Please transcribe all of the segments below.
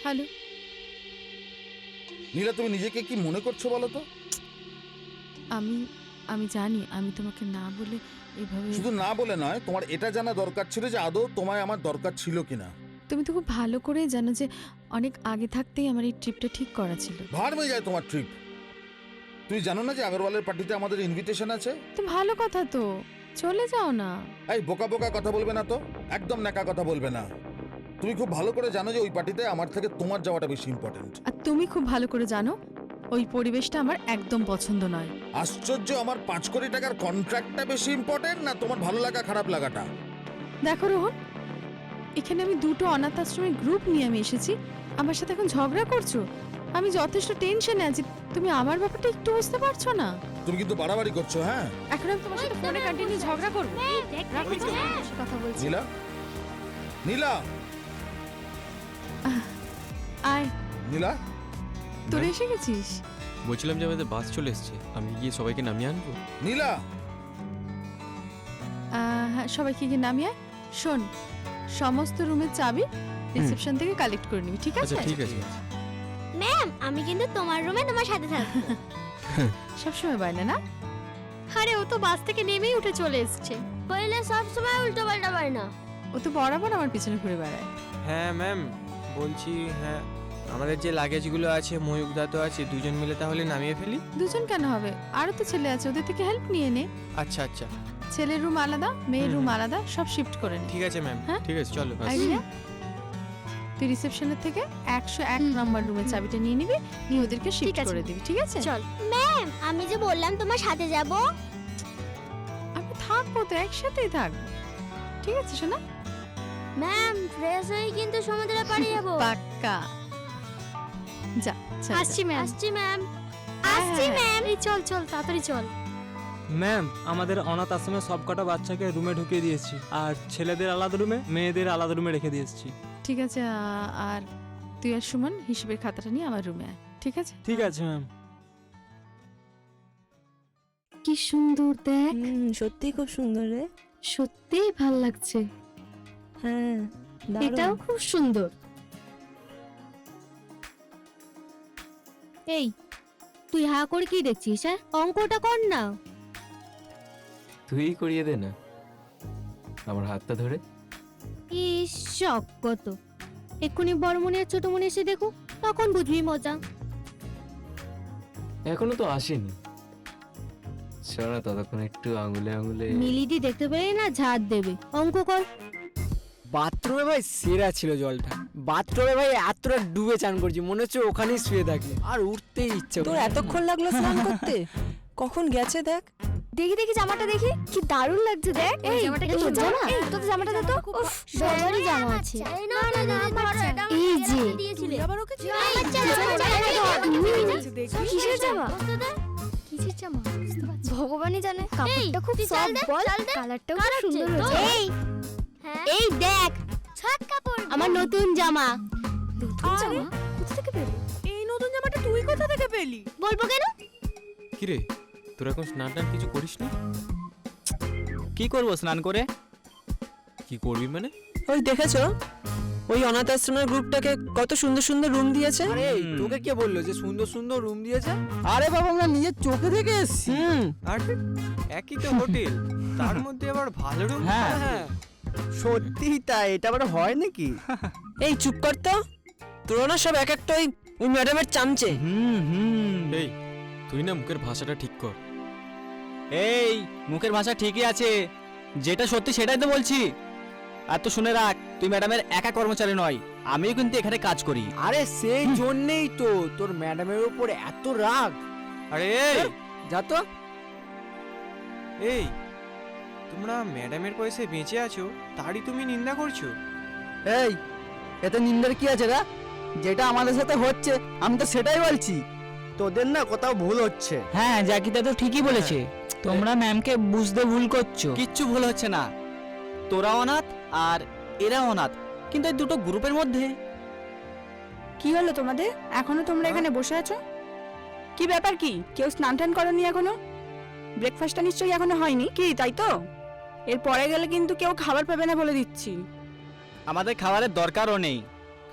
Hello. নীলা, তুমি নিজেকে কি মনে করছো বলো তো? আমি জানি আমি তোমাকে না বলে এভাবে। শুধু না বলে নয়, তোমার এটা জানা দরকার ছিল যে আদৌ তোমায় আমার দরকার ছিল কিনা। তুমি তো খুব ভালো করেই জানো যে অনেক আগে থাকতেই আমার এই ট্রিপটা ঠিক করা ছিল। ভার হয়ে যায় তোমার ট্রিপ। তুমি জানো না যে আগরওয়ালের পার্টিতে আমাদের ইনভিটেশন আছে? তো ভালো কথা, তো চলে যাও না। এই বোকা বোকা কথা বলবে না তো, একদম ন্যাকা কথা বলবে না। তুমি খুব ভালো করে জানো যে ওই পার্টিতে আমার থেকে তোমার যাওয়াটা বেশি ইম্পর্টেন্ট। আর তুমি খুব ভালো করে জানো ওই পরিবেশটা আমার একদম পছন্দ নয়। আশ্চর্য, আমার 5 কোটি টাকার কন্ট্রাক্টটা বেশি ইম্পর্টেন্ট না তোমার ভালো লাগা খারাপ লাগাটা? দেখো রোহন, এখানে আমি দুটো অনাথ আশ্রমের গ্রুপ নিয়ে আমি এসেছি, আমার সাথে এখন ঝগড়া করছো। আমি যথেষ্ট টেনশনে আছি, তুমি আমার ব্যাপারটা একটু বুঝতে পারছো না? তুমি কিন্তু বাড়াবাড়ি করছো। হ্যাঁ, এখন আমি তোমার সাথে ফোনে কন্টিনিউ ঝগড়া করবো? রাখো, কথা বলছি। নীলা, নীলা, আয়, নীলা, তোরা এসে গেছিস? বলছিলাম যে আমাদের বাস চলে এসছে, আমি গিয়ে সবাইকে নামিয়ে আনবো। নীলা। হ্যাঁ, সবাইকে গিয়ে নামিয়ে। শোন, সমস্ত রুমের চাবি রিসেপশন থেকে কালেক্ট করে নিবি, ঠিক আছে? আচ্ছা ঠিক আছে। ম্যাম, আমি কিন্তু তোমার রুমে তোমার সাথে থাকবো। সবসময় বাইনা না? আরে ও তো বাস থেকে নেমেই উঠে চলে এসেছে। বললে সব সময় উল্টো পাল্টা পারে না। ও তো বরাবর আমার পিছনে ঘুরে বেড়ায়। হ্যাঁ ম্যাম, বলছি হ্যাঁ আমাদের যে লাগেজগুলো আছে ময়ূকদা তো আছে, দুজন মিলে তাহলে নামিয়ে ফেলি। দুজন কেন হবে, আরো তো ছেলে আছে, ওদের থেকে হেল্প নিয়ে নে। আচ্ছা আচ্ছা ছেলের রুম আলাদা, মেয়ের রুম আলাদা, সব শিফট করে নে। ঠিক আছে ম্যাম। হ্যাঁ? ঠিক আছে চলো। আচ্ছা। আইডিয়া, তুই রিসেপশনের থেকে 101 নম্বর রুমের চাবিটা নিয়ে নিবি, নিয়ে ওদেরকে শিফট আছে। করে দিবি, ঠিক আছে? চল। ম্যাম, আমি যে বললাম তোমার সাথে যাব। আমি থাকবো তো, একসাথেই থাকবো, ঠিক আছে শোনা? ম্যাম, ফ্রেশ হয়ে কিন্তু সমুদ্রে পাড়ে যাব। পাক্কা। যা, চল, আসছি যা। ম্যাম। আসছি ম্যাম। হ্যাঁ, আসছি হ্যাঁ। ম্যাম। এই চল চল তাড়াতাড়ি চল। ম্যাম, আমাদের অনাথ আশ্রমের সব কটা বাচ্চাকে রুমে ঢুকিয়ে দিয়েছি, আর ছেলেদের আলাদা রুমে, মেয়েদের আলাদা রুমে রেখে দিয়েছি। ঠিক আছে, আর তুই আর সুমন হিসেবের খাতাটা নিয়ে আমার রুমে আয়, ঠিক আছে? ঠিক আছে ম্যাম। কি সুন্দর দেখ। সত্যি খুব সুন্দর রে। সত্যিই ভাল লাগছে। হ্যাঁ, এটাও খুব সুন্দর। এই, তুই হা করে কি দেখছিস? হ্যাঁ, অঙ্কটা কর না। তুই করিয়ে দে না আমার হাতটা ধরে। ইস, শখ কত। এক্ষুনি বড় মনে আর ছোট মনে এসে দেখো, তখন বুঝবি মজা। এখনো তো আসেনি, চল না ততক্ষণ একটু আঙুলে আঙুলে। মিলিদি দেখতে পেলে না ঝাড় দেবে। অঙ্ক কর। বাথরুমে ভাই সেরা ছিল জলটা। বাথরুমে ভাই এতটা ডুবে চান করছি, মনে হচ্ছে ওখানেই শুয়ে থাকি, আর উঠতেই ইচ্ছে তোর এতক্ষণ লাগলো স্নান করতে? কখন গেছে দেখ। দেখি দেখি জামাটা দেখি, কি দারুণ লাগছে দেখ। এই জামাটা কি এই তোর জামা? এই তোর জামাটা দে তো। উফ, সবারই জামা আছে। না না না, এই যে আবার ওকে কিসের জামা? কিসের জামা ভগবানই জানে। কাপড়টা খুব সফট, বল কালারটাও খুব সুন্দর হয়েছে। এই, এই দেখ ছাদ কাপড় আমার নতুন জামা। নতুন জামা কোথা থেকে পেলি? এই নতুন জামাটা তুই কোথা থেকে পেলি? বলবো কেন? কিরে, তোর এখন স্নান টান কিছু করিস না? কি করবো স্নান করে? কি করবি মানে? ওই দেখেছো, ওই অনাথ আশ্রমের গ্রুপটাকে কত সুন্দর সুন্দর রুম দিয়েছে। আরে তোকে কে বললো যে সুন্দর সুন্দর রুম দিয়েছে? আরে বাবা, আমরা নিজের চোখে দেখে এসেছি। আর একই তো হোটেল, তার মধ্যে আবার ভালো রুম। হ্যাঁ। হ্যাঁ সত্যি তাই, এটা আবার হয় নাকি? এই চুপ কর তো, তোরা না সব এক একটা ওই ম্যাডামের চামচে। এই তুই না মুখের ভাষাটা ঠিক কর। এই মুখের ভাষা ঠিকই আছে, যেটা সত্যি সেটাই তো বলছি। আর তো শুনে রাখ, তুই ম্যাডামের একা কর্মচারী নয়, আমিও কিন্তু এখানে কাজ করি। আরে সেই জন্যেই তো তোর ম্যাডামের উপর এত রাগ। আরে এই যা তো। এই তোমরা ম্যাডামের পয়সায় বেঁচে আছো, তারই তুমি নিন্দা করছো? এই, এতে নিন্দার কি আছে রে? যেটা আমাদের সাথে হচ্ছে আমি তো সেটাই বলছি। তোদের না কোথাও ভুল হচ্ছে। হ্যাঁ, জাকিতা তো ঠিকই বলেছে। তোমরা ম্যামকে বুঝতে ভুল করছো। কিচ্ছু ভুল হচ্ছে না, তোরা অনাথ আর এরা অনাথ, কিন্তু এই দুটো গ্রুপের মধ্যে। কি হলো তোমাদের? এখনো তোমরা এখানে বসে আছো? কি ব্যাপার, কি কেউ স্নান টান করনি এখনো? ব্রেকফাস্টটা নিশ্চয়ই এখনো হয়নি কি, তাই তো? এর পরে গেলে কিন্তু কেউ খাবার পাবে না বলে দিচ্ছি। আমাদের খাবারের দরকারও নেই,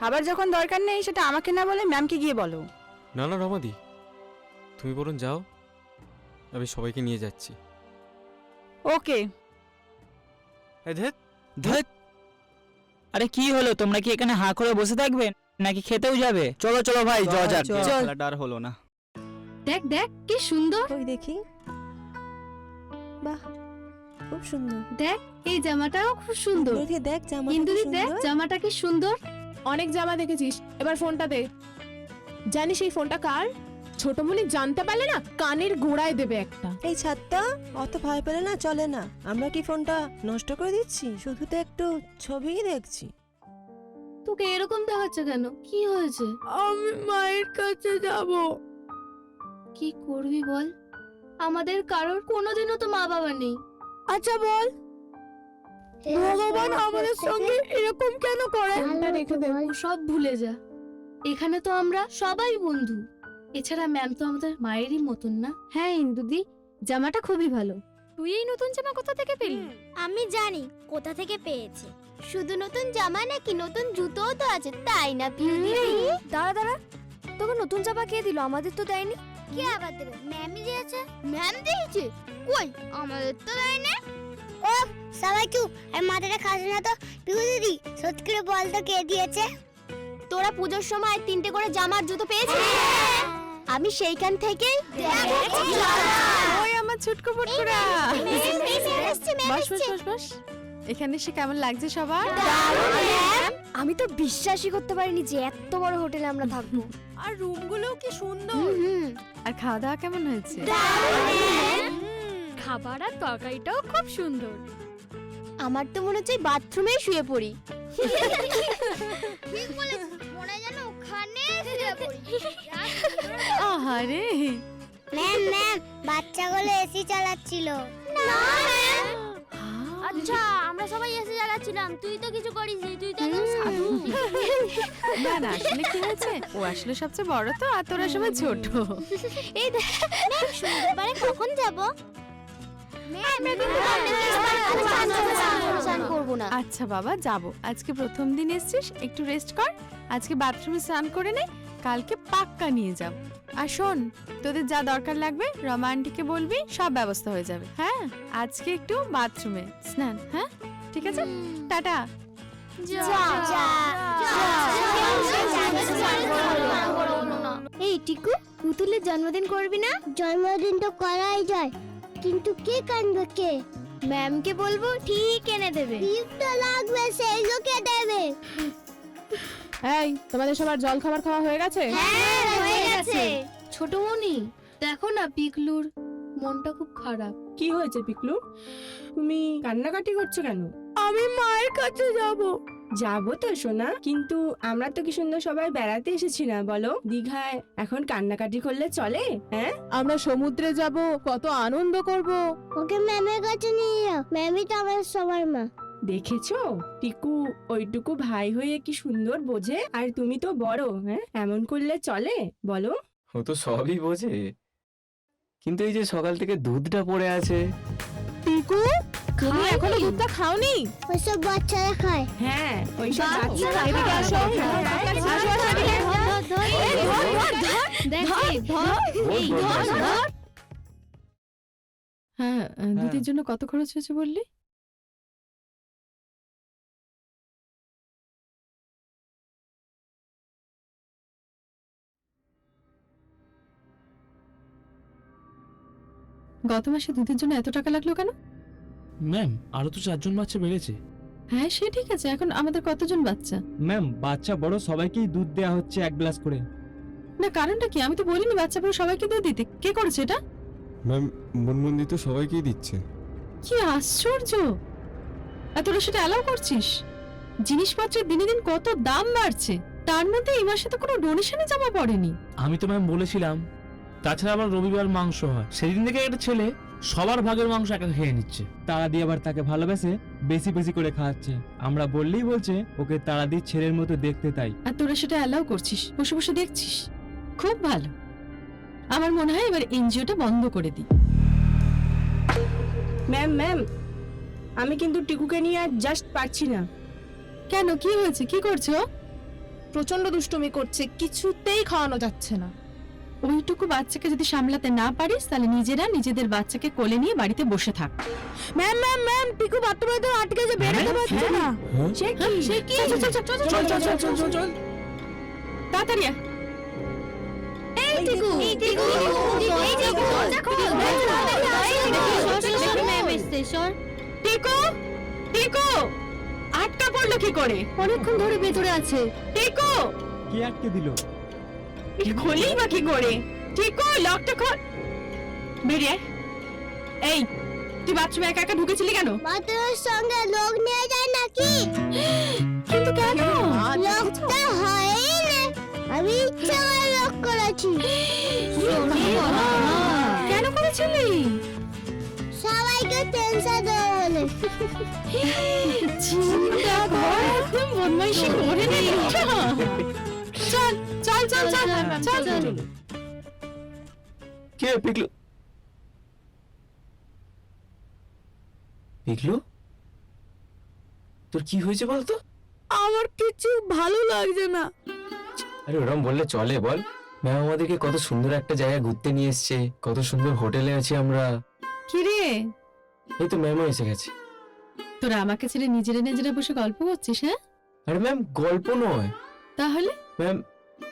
খাবার যখন দরকার নেই সেটা আমাকে না বলে ম্যামকে গিয়ে বলো। না না রমাদি, তুমি বরং যাও, আমি সবাইকে নিয়ে যাচ্ছি। ওকে। ধুৎ। আরে কি হলো, তোমরা কি এখানে হাঁ করে বসে থাকবে নাকি খেতেও যাবে? চলো চলো ভাই, যাওয়া যাক। চল। খেলাটা আর হলো না। দেখ দেখ কি সুন্দর। ওই দেখি, বাহ খুব সুন্দর। দেখ এই জামাটাও খুব সুন্দর। দেখি দেখ জামাটা কি ইন্দুদি দেখ সুন্দর। জামাটা কি সুন্দর। অনেক জামা দেখেছিস, এবার ফোনটা দে। জানিস এই ফোনটা কার? ছোটমণি জানতে পারলে না কানের গোড়ায় দেবে একটা। এই ছাত্তা, অত ভয় পেলে না চলে না। আমরা কি ফোনটা নষ্ট করে দিচ্ছি? শুধু তো একটু ছবিই দেখছি। তোকে এরকম দেখাচ্ছে কেন? কি হয়েছে? আমি মায়ের কাছে যাব। কি করবি বল? আমাদের কারোর কোনোদিনও তো মা বাবা নেই। আচ্ছা বল, ভগবান আমাদের সঙ্গে এরকম কেন করে? ফোনটা রেখে দে। সব ভুলে যা, এখানে তো আমরা সবাই বন্ধু। এছাড়া ম্যাম তো আমাদের মায়েরই মতন না। হ্যাঁ ইন্দুদি, জামাটা খুবই ভালো। তুই এই নতুন জামা কোথা থেকে পেলি? আমি জানি কোথা থেকে পেয়েছে। শুধু নতুন জামা নাকি নতুন জুতোও তো আছে, তাই না পিউ দিদি? দাঁড়া দাঁড়া, তোকে নতুন জামা কে দিল? আমাদের তো দেয়নি। কে আবার দেবে? ম্যামই দিয়েছে। ম্যাম দিয়েছে? কই, আমাদের তো দেয়নি। ও সবাই চুপ, আর মাথাটা খাসে না তো। পিউ দিদি সত্যি করে বল তো কে দিয়েছে? তোরা পুজোর সময় 3টে করে জামার জুতো পেয়েছিস? আমি সেইখান থেকেই ওই আমার ছুটকো পটকোরা। বস বস বস বস। এখানে এসে কেমন লাগছে সবার? আমি তো বিশ্বাসই করতে পারিনি যে এত বড় হোটেলে আমরা থাকবো। আর রুমগুলোও কি সুন্দর। আর খাওয়া দাওয়া কেমন হয়েছে? খাবার আর তরকারিটাও খুব সুন্দর। আমার তো মনে হচ্ছে বাথরুমে শুয়ে পড়ি। ঠিক বলেছিস, মনে হয় যেন ওখানে শুয়ে পড়ি। আহারে, ম্যাম ম্যাম, বাচ্চাগুলো এসি চালাচ্ছিল। না ম্যাম। আচ্ছা, আমরা সবাই এসে জ্বালাচ্ছিলাম, তুই তো কিছু করিসনি, তুই তো একদম সাধু। না না, আসলে কি হয়েছে, ও আসলে সবচেয়ে বড় তো, আর তোরা সবাই ছোট। এই দেখ, ম্যাম শুক্রবারে কখন যাব? আমরা কিন্তু স্নান করবো না। আচ্ছা বাবা যাব, আজকে প্রথম দিন এসেছিস, একটু রেস্ট কর। আজকে বাথরুমে স্নান করে নে, কালকে পাক্কা নিয়ে যাব। আর শোন, তোদের যা দরকার লাগবে রমা আন্টিকে বলবি, সব ব্যবস্থা হয়ে যাবে। হ্যাঁ, আজকে একটু বাথরুমে স্নান। হ্যাঁ ঠিক আছে, টাটা। এই টিকু, পুতুলের জন্মদিন করবি না? জন্মদিন তো করাই যায়, কিন্তু কে কানবে কে? ম্যামকে বলবো, ঠিক এনে দেবে। গিফট লাগবে, সেইগুলো কে দেবে? এই, তোমাদের সবার জল খাবার খাওয়া হয়ে গেছে? হ্যাঁ হয়ে গেছে। ছোটমণি, দেখো না পিকলুর মনটা খুব খারাপ। কি হয়েছে পিকলু? তুমি কান্নাকাটি করছো কেন? আমি মায়ের কাছে যাব। যাবো তো সোনা, কিন্তু আমরা তো কি সুন্দর সবাই বেড়াতে এসেছি না বলো? দীঘায় এখন কান্নাকাটি করলে চলে? হ্যাঁ, আমরা সমুদ্রে যাব, কত আনন্দ করব। ওকে ম্যামের কাছে নিয়ে যাও, ম্যামই তো আমার সবার মা। দেখেছো টিকু ওইটুকু ভাই হয়ে কি সুন্দর বোঝে, আর তুমি তো বড়। হ্যাঁ, এমন করলে চলে বলো? ও তো সবই বোঝে, কিন্তু এই যে সকাল থেকে দুধটা পড়ে আছে। টিকু, তুমি এখনো দুধটা খাওনি? ওইসব বাচ্চারা খায়। হ্যাঁ, ওইসব বাহ, বাচ্চারা এদিকে খায়। আসো। হ্যাঁ, আসো, আসো, এদিকে। হ্যাঁ, দুধের জন্য কত খরচ হয়েছে বললি? গত মাসে দুধের জন্য এত টাকা লাগলো কেন? ম্যাম আরো তো 4জন বাচ্চা বেড়েছে। হ্যাঁ সে ঠিক আছে, এখন আমাদের কতজন বাচ্চা? ম্যাম বাচ্চা বড় সবাইকেই দুধ দেয়া হচ্ছে 1 গ্লাস করে। না কারণটা কি? আমি তো বলিনি বাচ্চা পুরো সবাইকে দুধ দিতে। কে করেছে এটা? ম্যাম মনমন্দি তো সবাইকেই দিচ্ছে। কি আশ্চর্য! আর তোরা সেটা অ্যালাউ করছিস? জিনিসপত্রের দিনে দিন কত দাম বাড়ছে, তার মধ্যে এই মাসে তো কোনো ডোনেশনে জমা পড়েনি। আমি তো ম্যাম বলেছিলাম, তাছাড়া আবার রবিবার মাংস হয়, সেদিন থেকে একটা ছেলে সবার ভাগের মাংস একা খেয়ে নিচ্ছে। তারা দিয়ে আবার তাকে ভালোবেসে বেশি বেশি করে খাওয়াচ্ছে। আমরা বললেই বলছে ওকে তারা দিয়ে ছেলের মতো দেখতে, তাই। আর তোরা সেটা অ্যালাউ করছিস, বসে বসে দেখছিস। খুব ভালো, আমার মনে হয় এবার এনজিওটা বন্ধ করে দিই। ম্যাম ম্যাম, আমি কিন্তু টিকুকে নিয়ে আর জাস্ট পারছি না। কেন, কি হয়েছে, কি করছো? প্রচন্ড দুষ্টুমি করছে, কিছুতেই খাওয়ানো যাচ্ছে না। ওইটুকু বাচ্চাকে যদি সামলাতে না পারিস তাহলে নিজেরা নিজেদের বাচ্চাকে কোলে নিয়ে বাড়িতে বসে থাক। ম্যাম ম্যাম ম্যাম পিকু বাথরুমে তো আটকে যে বেরোতে পারছে না। সে কি চল তাড়াতাড়ি আয়। এই টিকু টিকু এই টিকু দেখো ম্যাম এসে সর। টিকু টিকু আটকা পড়লো কি করে? অনেকক্ষণ ধরে ভেতরে আছে। টিকু কে আটকে দিল? খোলি বা কি করে? টিকু লকটা খোল, বেরিয়ে আয়। এই তুই বাথরুমে একা একা ঢুকেছিলি কেন? বাথরুমের সঙ্গে লোক নিয়ে যায় নাকি? কিন্তু কেন? লোকটা হয় না, আমি ইচ্ছা করে লোক করেছি। কেন করেছিলি? সবাইকে টেনশন দেবো বলে। চিন্তা কর, একদম বদমাইশি করে নিলি। চল চল চল চল চল। কে পিকলু? পিকলু, তোর কি হয়েছে বলতো? আমার কিছু ভালো লাগছে না। আরে ওরম বললে চলে বল? ম্যাম আমাদেরকে কত সুন্দর একটা জায়গায় ঘুরতে নিয়ে এসেছে, কত সুন্দর হোটেলে আছি আমরা। কি রে, এই তো ম্যামও এসে গেছে। তোরা আমাকে ছেড়ে নিজেরা নিজেরা বসে গল্প করছিস? হ্যাঁ আরে ম্যাম গল্প নয় তাহলে? ম্যাম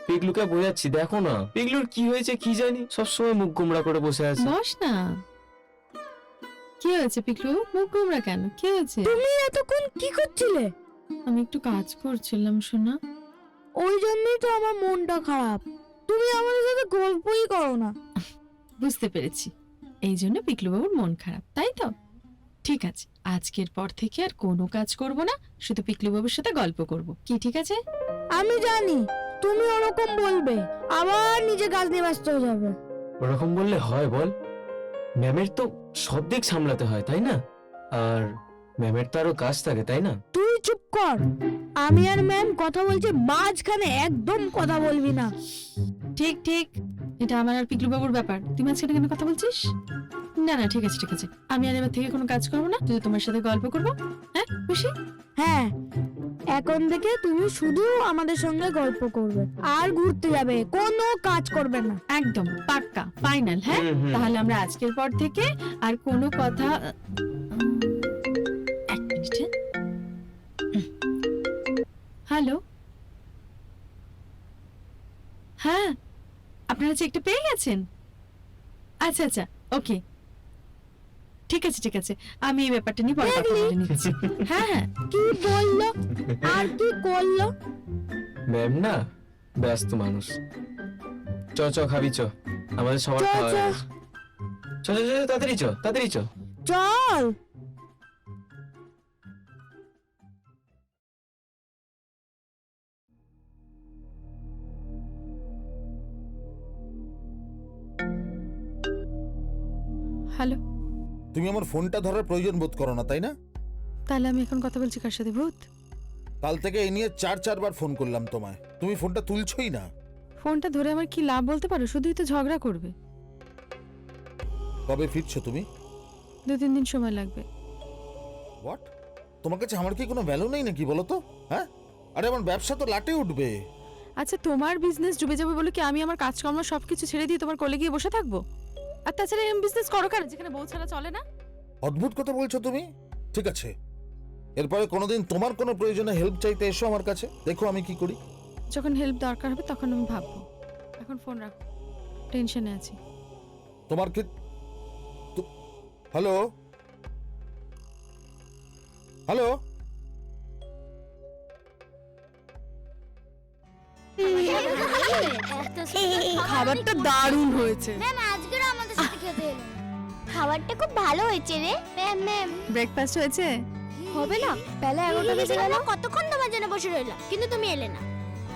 পিকলুকে বোঝাচ্ছি, দেখো না পিকলুর কি হয়েছে কি জানি, সবসময় মুখ গোমড়া করে বসে আছে। বস না। কি হয়েছে পিকলু? মুখ গোমড়া কেন? কি হয়েছে? তুমি এতক্ষণ কি করছিলে? আমি একটু কাজ করছিলাম সোনা। ওই জন্যই তো আমার মনটা খারাপ। তুমি আমাদের সাথে গল্পই করো না। বুঝতে পেরেছি, এই জন্য পিকলু বাবুর মন খারাপ, তাই তো? ঠিক আছে, আজকের পর থেকে আর কোনো কাজ করব না, শুধু পিকলু বাবুর সাথে গল্প করব। কি ঠিক আছে? আমি জানি তুমি ওরকম বলবে, আবার নিজে কাজ নিয়ে ব্যস্ত হয়ে যাবে। ওরকম বললে হয় বল? ম্যামের তো সব দিক সামলাতে হয় তাই না? আর ম্যামের তো আরো কাজ থাকে তাই না? তুই চুপ কর। আমি আর ম্যাম কথা বলছি, মাঝখানে একদম কথা বলবি না। ঠিক ঠিক, এটা আমার আর পিকলু বাবুর ব্যাপার, তুই মাঝখানে কেন কথা বলছিস? না না ঠিক আছে ঠিক আছে, আমি আর এবার থেকে কোনো কাজ করবো না, শুধু তোমার সাথে গল্প করবো। হ্যাঁ খুশি? হ্যাঁ, এখন থেকে তুমি শুধু আমাদের সঙ্গে গল্প করবে আর ঘুরতে যাবে, কোনো কাজ করবে না। একদম পাক্কা ফাইনাল। হ্যাঁ তাহলে আমরা আজকের পর থেকে আর কোনো কথা। এক মিনিট। হ্যালো, হ্যাঁ আপনারা চেকটা পেয়ে গেছেন? আচ্ছা আচ্ছা ওকে, ঠিক আছে ঠিক আছে, আমি এই ব্যাপারটা নিয়ে পরে কথা বলে নিচ্ছি। হ্যাঁ হ্যাঁ। কি বললো আর কি করলো? ম্যাম না ব্যস্ত মানুষ। চ চ খাবি চ, আমাদের সবার চ, খাওয়া চ। হয়ে গেছে। চ চ চ তাড়াতাড়ি চ তাড়াতাড়ি চ। চল। হ্যালো, তুমি আমার ফোনটা ধরার প্রয়োজন বোধ করো না তাই না? তাহলে আমি এখন কথা বলছি কার সাথে? ভূত? কাল থেকে এই নিয়ে 4-4 বার ফোন করলাম তোমায়, তুমি ফোনটা তুলছই না। ফোনটা ধরে আমার কি লাভ বলতে পারো? শুধুই তো ঝগড়া করবে। কবে ফিরছো তুমি? 2-3 দিন সময় লাগবে। হোয়াট? তোমার কাছে আমার কি কোনো ভ্যালু নেই নাকি বলো তো? হ্যাঁ, আরে আমার ব্যবসা তো লাটে উঠবে। আচ্ছা তোমার বিজনেস ডুবে যাবে বলে কি আমি আমার কাজকর্ম সবকিছু ছেড়ে দিয়ে তোমার কোলে গিয়ে বসে থাকবো? আর তাছাড়া এরকম বিজনেস করো কেন যেখানে বউ ছাড়া চলে না? অদ্ভুত কথা বলছো তুমি। ঠিক আছে, এরপরে কোনোদিন তোমার কোনো প্রয়োজনে হেল্প চাইতে এসো আমার কাছে, দেখো আমি কি করি। যখন হেল্প দরকার হবে তখন আমি ভাববো, এখন ফোন রাখো, টেনশনে আছি। তোমার কি? হ্যালো হ্যালো, খাবারটা দারুণ হয়েছে। ম্যাম আজকেরও আমাদের সাথে খেতে এলো। খাবারটা খুব ভালো হয়েছে রে। ম্যাম ম্যাম ব্রেকফাস্ট হয়েছে? হবে না, বেলা 11টা বেজে গেল, কতক্ষণ তোমার জন্য বসে রইলাম, কিন্তু তুমি এলে না।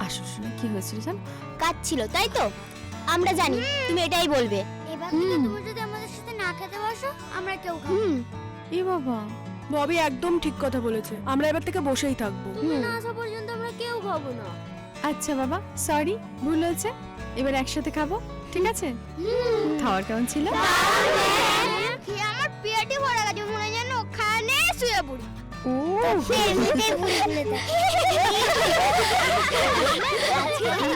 আসো শোনা, কি হয়েছিল জান? কাজ ছিল তাই তো? আমরা জানি তুমি এটাই বলবে। এবার থেকে তুমি যদি আমাদের সাথে না খেতে বসো, আমরা কেউ খাবো না। এ বাবা, ববি একদম ঠিক কথা বলেছে, আমরা এবার থেকে বসেই থাকবো। তুমি না আসা পর্যন্ত আমরা কেউ খাবো না। আচ্ছা বাবা সরি, ভুল হয়েছে, এবার একসাথে খাবো, ঠিক আছে? খাওয়ার কেমন ছিল? আমার পেটে ভরা গেছে, মনে হয় যেন ওখানে শুয়ে পড়ি।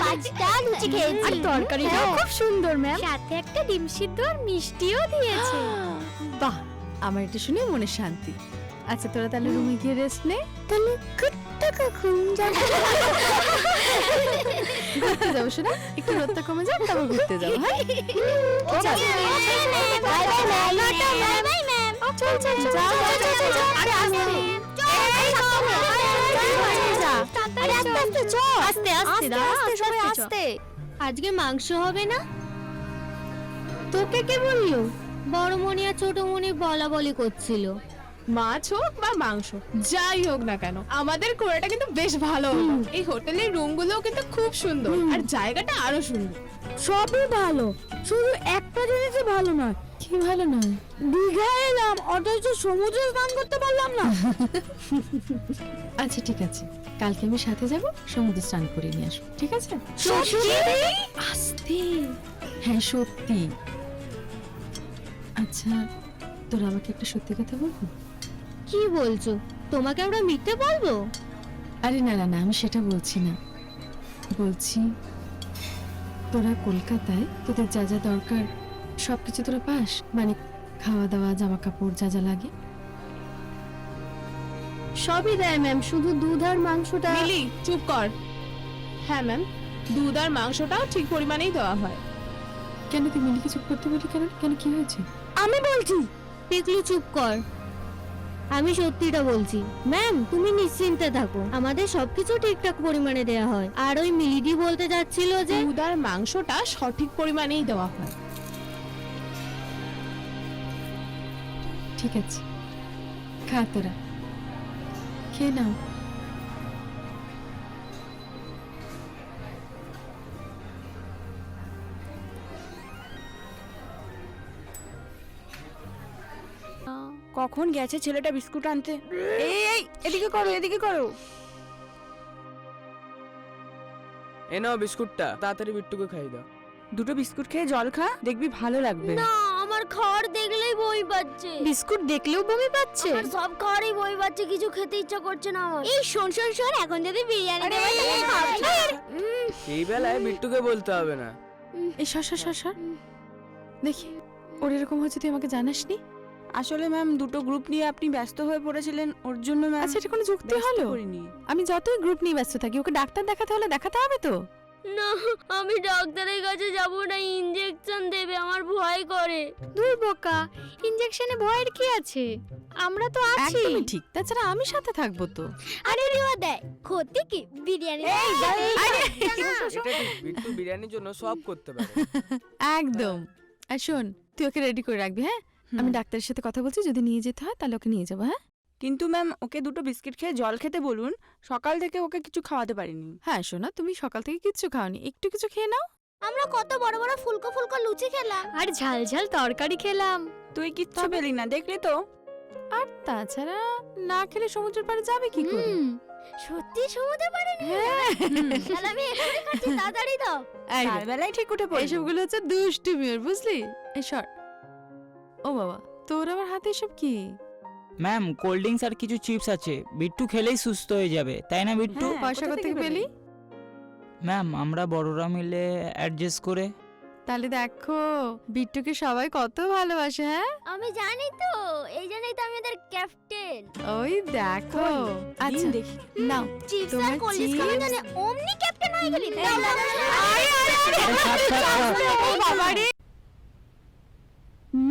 পাঁচটা লুচি খেয়েছি। আর তরকারিটাও খুব সুন্দর ম্যাম। সাথে একটা ডিম সিদ্ধ আর মিষ্টিও দিয়েছে। বাহ, আমার এটা শুনে মনে শান্তি। আচ্ছা তোরা তাহলে রুমে গিয়ে রেস্ট নে। তাহলে কুত্তা কখন যাবে? ঘুরতে যাবো শোনা, একটু রোদটা কমে যাক তারপর ঘুরতে যাবো। হ্যাঁ bye bye ma'am. Bye bye ma'am. চল চল চল যাও, যাও, যাও, যাও, যাও। আরে আস্তে আস্তে। আজকে মাংস হবে না? তোকে কে বললো? বড় মনি আর ছোট মনি বলা বলি করছিল। মাছ হোক বা মাংস যাই হোক না কেন, আমাদের কোরাটা কিন্তু বেশ ভালো হলো। এই হোটেলের রুমগুলোও কিন্তু খুব সুন্দর আর জায়গাটা আরো সুন্দর। সবই ভালো, শুধু একটা জিনিসই ভালো নয়। কি ভালো নয়? দীঘায় এলাম অথচ সমুদ্রে স্নান করতে পারলাম না। আচ্ছা ঠিক আছে, কালকে আমি সাথে যাব, সমুদ্রে স্নান করে নিয়ে আসবো, ঠিক আছে? আস্তে। হ্যাঁ সত্যি। আচ্ছা তোরা আমাকে একটা সত্যি কথা বলবি? কি বলছো? তোমাকে আমরা মিথ্যে বলবো? আরে না না না, আমি সেটা বলছি না। বলছি তোরা কলকাতায় তোদের যা যা দরকার সবকিছু তোরা পাস, মানে খাওয়া দাওয়া, জামা কাপড় যা যা লাগে সবই দেয় ম্যাম, শুধু দুধ আর মাংসটা। মিলি চুপ কর। হ্যাঁ ম্যাম, দুধ আর মাংসটাও ঠিক পরিমাণেই দেওয়া হয়। কেন তুই মিলিকে চুপ করতে বলি কেন? কেন কি হয়েছে? আমি বলছি। পিকলু চুপ কর, আমি সত্যিটা বলছি। ম্যাম তুমি নিশ্চিন্তে থাকো, আমাদের সবকিছু ঠিকঠাক পরিমাণে দেয়া হয়। আর ওই মিলিদি বলতে যাচ্ছিল যে দুধ আর মাংসটা সঠিক পরিমাণেই দেওয়া হয়। ঠিক আছে, খা তোরা, খেয়ে নাও। কখন গেছে ছেলেটা বিস্কুট আনতে? এই এদিকে করো, এদিকে করো। এ নাও বিস্কুটটা, তাড়াতাড়ি বিট্টুকে খাইয়ে দাও। দুটো বিস্কুট খেয়ে জল খা, দেখবি ভালো লাগবে। না, আমার খাওয়ার দেখলেই বমি পাচ্ছে। বিস্কুট দেখলেও বমি পাচ্ছে? আমার সব খাওয়ারই বমি পাচ্ছে, কিছু খেতে ইচ্ছা করছে না আমার। এই শোন শোন শোন, এখন যদি বিরিয়ানি দেওয়া তাহলে খাবো না। এই বেলায় বিট্টুকে বলতে হবে না। এই সর সর সর সর। দেখি ওর এরকম হচ্ছে, তুই আমাকে জানাসনি? আসলে ম্যাম দুটো গ্রুপ নিয়ে আপনি ব্যস্ত হয়ে পড়েছিলেন, ওর জন্য ম্যাম। আচ্ছা এটা কোনো যুক্তি হলো? আমি যতই গ্রুপ নিয়ে ব্যস্ত থাকি, ওকে ডাক্তার দেখাতে হলে দেখাতে হবে তো। না, আমি ডাক্তারের কাছে যাব না, ইনজেকশন দেবে, আমার ভয় করে। দূর বোকা, ইনজেকশনে ভয়ের কি আছে? আমরা তো আছি। একদমই ঠিক, তাছাড়া আমি সাথে থাকবো তো। আরে রিওয়া দেয় ক্ষতি কি? বিরিয়ানি বিট্টু বিরিয়ানির জন্য সব করতে পারে। একদম। আর শোন, তুই ওকে রেডি করে রাখবি। হ্যাঁ, আমি ডাক্তারের সাথে কথা বলছি, যদি নিয়ে যেতে হয় তাহলে ওকে নিয়ে যাবো। হ্যাঁ কিন্তু ম্যাম ওকে দুটো বিস্কিট খেয়ে জল খেতে বলুন, সকাল থেকে ওকে কিছু খাওয়াতে পারিনি। হ্যাঁ শোনা, তুমি সকাল থেকে কিচ্ছু খাওনি, একটু কিছু খেয়ে নাও। আমরা কত বড় বড় ফুলকো ফুলকো লুচি খেলাম আর ঝাল ঝাল তরকারি খেলাম। তুই কিচ্ছু পেলি না, দেখলি তো। আর তাছাড়া না খেলে সমুদ্রের পাড়ে যাবে কি করে? সত্যি সমুদ্রে পারে না? তাহলে আমি এখানে খাচ্ছি, তাড়াতাড়ি দাও। এই তার বেলায় ঠিক উঠে পড়ি। এসবগুলো হচ্ছে দুষ্টুমি ওর, বুঝলি? এই সর। ও বাবা, তোর আবার হাতে এসব কি? ম্যাম কোল্ড ড্রিঙ্কস আর কিছু চিপস আছে, বিট্টু খেলেই সুস্থ হয়ে যাবে, তাই না বিট্টু? হ্যাঁ, পয়সা কোথা কোথা থেকে থেকে পেলি? ম্যাম আমরা বড়রা মিলে অ্যাডজাস্ট করে। তাহলে দেখো বিট্টুকে সবাই কত ভালোবাসে। হ্যাঁ আমি জানি তো, এই জন্যই তো আমি ওদের ক্যাপ্টেন। ওই দেখো। আচ্ছা দেখি নাও চিপস আর তোমার কোল্ড ড্রিঙ্কস খাওয়ার জন্য অমনি ক্যাপ্টেন হয়ে গেলি। বাবারে।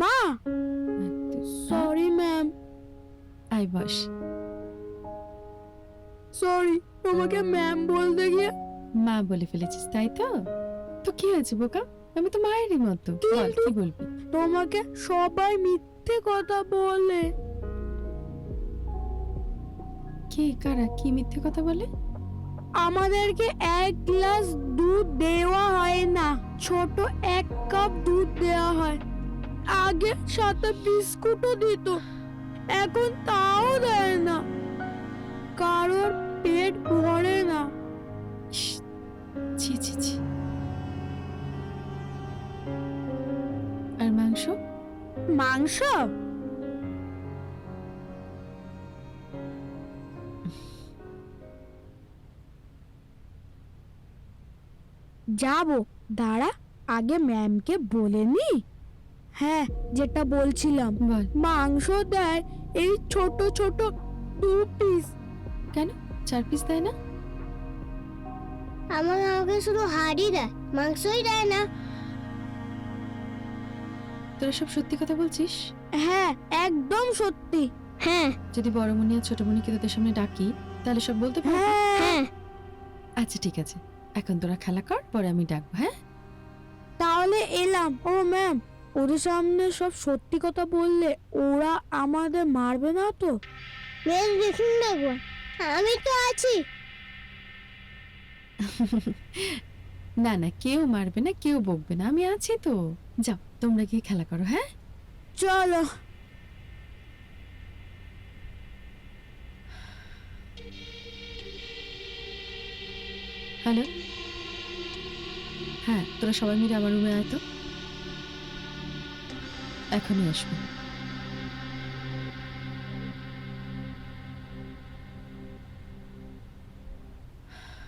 মা sorry ma'am, I boss. Sorry তোমাকে ম্যাম বলতে গিয়ে। মা বলে ফেলেছিস তাই তো? তো কি হয়েছে বোকা, আমি তো মায়েরই মতো। বল কি বলবি? তোমাকে সবাই মিথ্যে কথা বলে। কি কারা কি মিথ্যে কথা বলে? আমাদেরকে 1 গ্লাস দুধ দেওয়া হয় না, ছোট 1 কাপ দুধ দেওয়া হয়। আগে সাথে বিস্কুটও দিত, এখন তাও দেয় না। কারোর পেট ভরে না। ছি ছি ছি। আর মাংস? মাংস যাবো, দাঁড়া আগে ম্যামকে বলে নি। হ্যাঁ, যেটা বলছিলাম, বল। মাংস দেয় এই ছোট ছোট 2 পিস। কেন 4 পিস দেয় না? আমাকে শুধু হাড়ি দেয়, মাংসই দেয় না। তোরা সব সত্যি কথা বলছিস? হ্যাঁ, একদম সত্যি। হ্যাঁ যদি বড়মণি আর ছোটমণিকে তোদের সামনে ডাকি তাহলে সব বলতে পারবি? হ্যাঁ আচ্ছা ঠিক আছে, এখন তোরা খেলা কর, পরে আমি ডাকবো। হ্যাঁ তাহলে এলাম। ও ম্যাম, ওদের সামনে সব সত্যি কথা বললে ওরা আমাদের মারবে না তো? বেশ দেখুন দেখবো, আমি তো আছি। না না, কেউ মারবে না, কেউ বকবে না, আমি আছি তো। যাও তোমরা গিয়ে খেলা করো। হ্যাঁ চলো। হ্যালো, হ্যাঁ তোরা সবাই মিলে আমার রুমে আয় তো, এখনই আসবো।